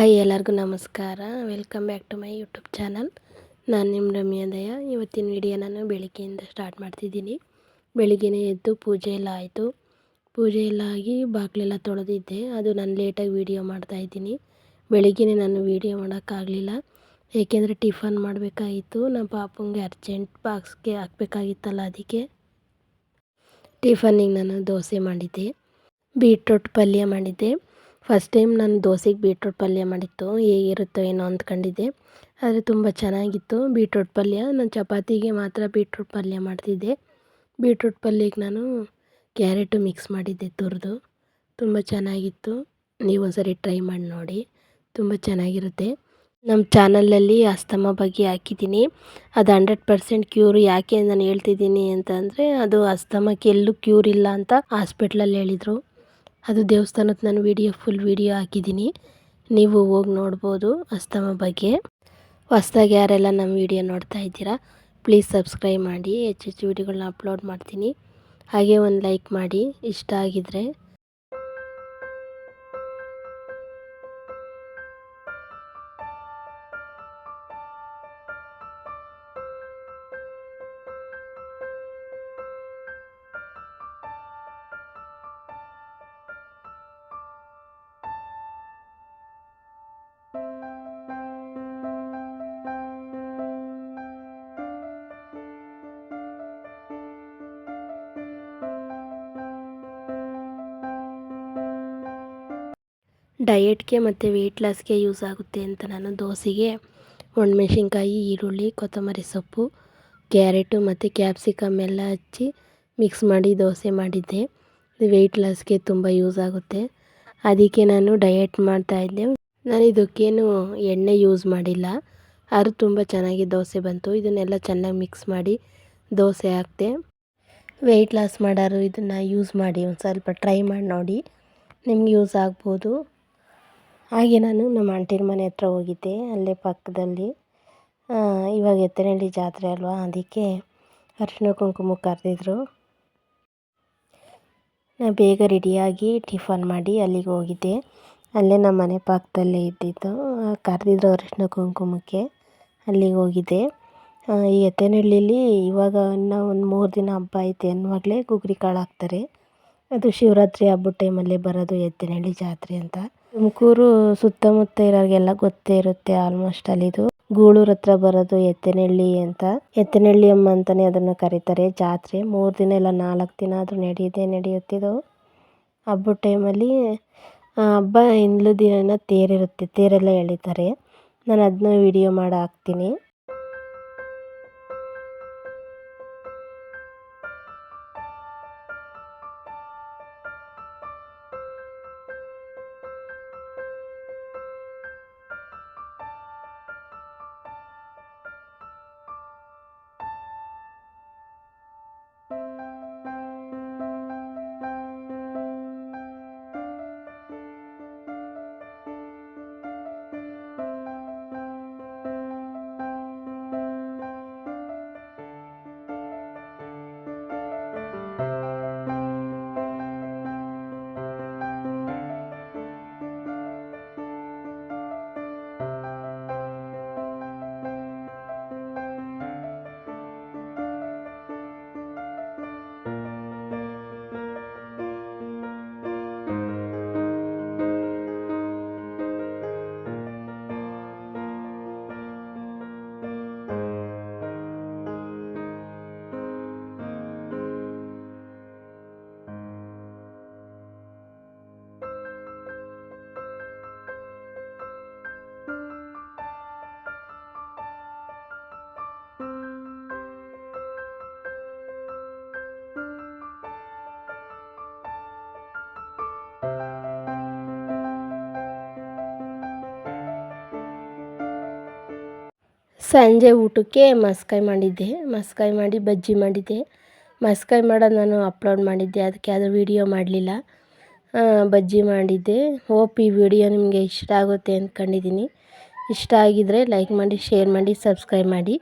Hi ಎಲ್ಲರಿಗೂ ನಮಸ್ಕಾರ. Welcome back to my YouTube channel. ನಾನು ನಿಮ್ಮ ರಮ್ಯಾದಯ. ಇವತ್ತಿನ ವಿಡಿಯೋ ನಾನು ಬೆಳಗ್ಗೆಯಿಂದ ಸ್ಟಾರ್ಟ್ ಮಾಡ್ತಿದ್ದೀನಿ. ಬೆಳಿಗ್ಗೆನೇ ಎದ್ದು ಪೂಜೆ ಎಲ್ಲ ಆಯಿತು. ಪೂಜೆ ಎಲ್ಲ ಆಗಿ ಬಾಗಿಲೆಲ್ಲ ತೊಳೆದಿದ್ದೆ. ಅದು ನಾನು ಲೇಟಾಗಿ ವೀಡಿಯೋ ಮಾಡ್ತಾಯಿದ್ದೀನಿ. ಬೆಳಿಗ್ಗೆನೇ ನಾನು ವೀಡಿಯೋ ಮಾಡೋಕ್ಕಾಗಲಿಲ್ಲ, ಏಕೆಂದರೆ ಟಿಫನ್ ಮಾಡಬೇಕಾಗಿತ್ತು. ನಮ್ಮ ಪಾಪುಂಗೆ ಅರ್ಜೆಂಟ್ ಬಾಕ್ಸ್ಗೆ ಹಾಕಬೇಕಾಗಿತ್ತಲ್ಲ, ಅದಕ್ಕೆ ಟಿಫನ್ನಿಗೆ ನಾನು ದೋಸೆ ಮಾಡಿದ್ದೆ, ಬೀಟ್ರೂಟ್ ಪಲ್ಯ ಮಾಡಿದ್ದೆ. ಫಸ್ಟ್ ಟೈಮ್ ನಾನು ದೋಸೆಗೆ ಬೀಟ್ರೂಟ್ ಪಲ್ಯ ಮಾಡಿತ್ತು, ಹೇಗಿರುತ್ತೋ ಏನೋ ಅಂದ್ಕೊಂಡಿದ್ದೆ. ಆದರೆ ತುಂಬ ಚೆನ್ನಾಗಿತ್ತು ಬೀಟ್ರೂಟ್ ಪಲ್ಯ. ನಾನು ಚಪಾತಿಗೆ ಮಾತ್ರ ಬೀಟ್ರೂಟ್ ಪಲ್ಯ ಮಾಡ್ತಿದ್ದೆ. ಬೀಟ್ರೂಟ್ ಪಲ್ಯಕ್ಕೆ ನಾನು ಕ್ಯಾರೆಟು ಮಿಕ್ಸ್ ಮಾಡಿದ್ದೆ ತುರಿದು. ತುಂಬ ಚೆನ್ನಾಗಿತ್ತು. ನೀವು ಒಂದ್ಸರಿ ಟ್ರೈ ಮಾಡಿ ನೋಡಿ, ತುಂಬ ಚೆನ್ನಾಗಿರುತ್ತೆ. ನಮ್ಮ ಚಾನಲಲ್ಲಿ ಅಸ್ತಮ ಬಗ್ಗೆ ಹಾಕಿದ್ದೀನಿ. ಅದು 100% ಕ್ಯೂರ್. ಯಾಕೆ ನಾನು ಹೇಳ್ತಿದ್ದೀನಿ ಅಂತಂದರೆ, ಅದು ಅಸ್ತಮಕ್ಕೆ ಎಲ್ಲೂ ಕ್ಯೂರ್ ಇಲ್ಲ ಅಂತ ಹಾಸ್ಪಿಟ್ಲಲ್ಲಿ ಹೇಳಿದರು. ಅದು ದೇವಸ್ಥಾನದ ನಾನು ಫುಲ್ ವೀಡಿಯೋ ಹಾಕಿದ್ದೀನಿ, ನೀವು ಹೋಗಿ ನೋಡ್ಬೋದು ಅಸ್ತಮ ಬಗ್ಗೆ. ಹೊಸ್ದಾಗಿ ಯಾರೆಲ್ಲ ನಮ್ಮ ವೀಡಿಯೋ ನೋಡ್ತಾ ಇದ್ದೀರಾ, ಪ್ಲೀಸ್ ಸಬ್ಸ್ಕ್ರೈಬ್ ಮಾಡಿ. ಹೆಚ್ಚೆಚ್ಚು ವೀಡಿಯೋಗಳನ್ನ ಅಪ್ಲೋಡ್ ಮಾಡ್ತೀನಿ. ಹಾಗೆ ಒಂದು ಲೈಕ್ ಮಾಡಿ ಇಷ್ಟ ಆಗಿದರೆ. ಡಯೆಟ್ಗೆ ಮತ್ತು ವೆಯ್ಟ್ ಲಾಸ್ಗೆ ಯೂಸ್ ಆಗುತ್ತೆ ಅಂತ ನಾನು ದೋಸೆಗೆ ಒಣಮೆಣಸಿನ್ಕಾಯಿ, ಈರುಳ್ಳಿ, ಕೊತ್ತಂಬರಿ ಸೊಪ್ಪು, ಕ್ಯಾರೆಟು ಮತ್ತು ಕ್ಯಾಪ್ಸಿಕಮ್ ಎಲ್ಲ ಹಚ್ಚಿ ಮಿಕ್ಸ್ ಮಾಡಿ ದೋಸೆ ಮಾಡಿದ್ದೆ. ವೆಯ್ಟ್ ಲಾಸ್ಗೆ ತುಂಬ ಯೂಸ್ ಆಗುತ್ತೆ, ಅದಕ್ಕೆ ನಾನು ಡಯೆಟ್ ಮಾಡ್ತಾಯಿದ್ದೆ. ನಾನು ಇದಕ್ಕೇನು ಎಣ್ಣೆ ಯೂಸ್ ಮಾಡಿಲ್ಲ, ಆದರೂ ತುಂಬ ಚೆನ್ನಾಗಿ ದೋಸೆ ಬಂತು. ಇದನ್ನೆಲ್ಲ ಚೆನ್ನಾಗಿ ಮಿಕ್ಸ್ ಮಾಡಿ ದೋಸೆ ಹಾಕ್ತೆ. ವೆಯ್ಟ್ ಲಾಸ್ ಮಾಡೋರು ಇದನ್ನು ಯೂಸ್ ಮಾಡಿ, ಒಂದು ಸ್ವಲ್ಪ ಟ್ರೈ ಮಾಡಿ ನೋಡಿ, ನಿಮ್ಗೆ ಯೂಸ್ ಆಗ್ಬೋದು. ಹಾಗೆ ನಾನು ನಮ್ಮ ಆಂಟಿರ ಮನೆ ಹತ್ರ ಹೋಗಿದ್ದೆ, ಅಲ್ಲೇ ಪಕ್ಕದಲ್ಲಿ. ಇವಾಗ ಎತ್ತನಹಳ್ಳಿ ಜಾತ್ರೆ ಅಲ್ವಾ, ಅದಕ್ಕೆ ಅರಿಶಿನ ಕುಂಕುಮಕ್ಕೆ ಕರೆದಿದ್ರು. ನಾನು ಬೇಗ ರೆಡಿಯಾಗಿ ಟಿಫನ್ ಮಾಡಿ ಅಲ್ಲಿಗೆ ಹೋಗಿದ್ದೆ. ಅಲ್ಲೇ ನಮ್ಮ ಮನೆ ಪಕ್ಕದಲ್ಲೇ ಇದ್ದಿದ್ದು. ಕರೆದಿದ್ರು ಅರಿಶಿನ ಕುಂಕುಮಕ್ಕೆ, ಅಲ್ಲಿಗೆ ಹೋಗಿದ್ದೆ. ಈ ಎತ್ತನಹಳ್ಳಿಲಿ ಇವಾಗ ಇನ್ನೂ ಒಂದು 3 ದಿನ ಹಬ್ಬ ಐತೆ ಅನ್ನುವಾಗಲೇ ಗುಗ್ರಿ ಕಾಳು ಹಾಕ್ತಾರೆ. ಅದು ಶಿವರಾತ್ರಿ ಹಬ್ಬದ ಟೈಮಲ್ಲೇ ಬರೋದು ಎತ್ತನಹಳ್ಳಿ ಜಾತ್ರೆ ಅಂತ. ತುಮಕೂರು ಸುತ್ತಮುತ್ತ ಇರೋರಿಗೆಲ್ಲ ಗೊತ್ತೇ ಇರುತ್ತೆ ಆಲ್ಮೋಸ್ಟ್. ಅಲ್ಲಿದು ಗೂಳೂರು ಹತ್ರ ಬರೋದು ಎತ್ತನಹಳ್ಳಿ ಅಂತ. ಎತ್ತನಹಳ್ಳಿ ಅಮ್ಮ ಅಂತಲೇ ಅದನ್ನು ಕರೀತಾರೆ. ಜಾತ್ರೆ 3 ದಿನ ಇಲ್ಲ 4 ದಿನ ಆದರೂ ನಡೆಯುತ್ತಿದ್ದು. ಹಬ್ಬದ ಟೈಮಲ್ಲಿ ಹಬ್ಬ ಹಿಂದ್ಲ ದಿನ ತೇರಿರುತ್ತೆ, ತೇರೆಲ್ಲ ಎಳಿತಾರೆ. ನಾನು ಅದನ್ನ ವಿಡಿಯೋ ಮಾಡಿ ಹಾಕ್ತೀನಿ. ಸಂಜೆ ಊಟಕ್ಕೆ ಮಸ್ಕಾಯಿ ಮಾಡಿದ್ದೆ. ಮಸ್ಕಾಯಿ ಮಾಡಿ ಬಜ್ಜಿ ಮಾಡಿದ್ದೆ. ಮಸ್ಕಾಯಿ ಮಾಡೋದು ನಾನು ಅಪ್ಲೋಡ್ ಮಾಡಿದ್ದೆ, ಅದಕ್ಕೆ ಅದು ವೀಡಿಯೋ ಮಾಡಲಿಲ್ಲ. ಬಜ್ಜಿ ಮಾಡಿದ್ದೆ. ಹೋಪ್ ಈ ವಿಡಿಯೋ ನಿಮಗೆ ಇಷ್ಟ ಆಗುತ್ತೆ ಅಂದ್ಕೊಂಡಿದ್ದೀನಿ. ಇಷ್ಟ ಆಗಿದರೆ ಲೈಕ್ ಮಾಡಿ, ಶೇರ್ ಮಾಡಿ, ಸಬ್ಸ್ಕ್ರೈಬ್ ಮಾಡಿ.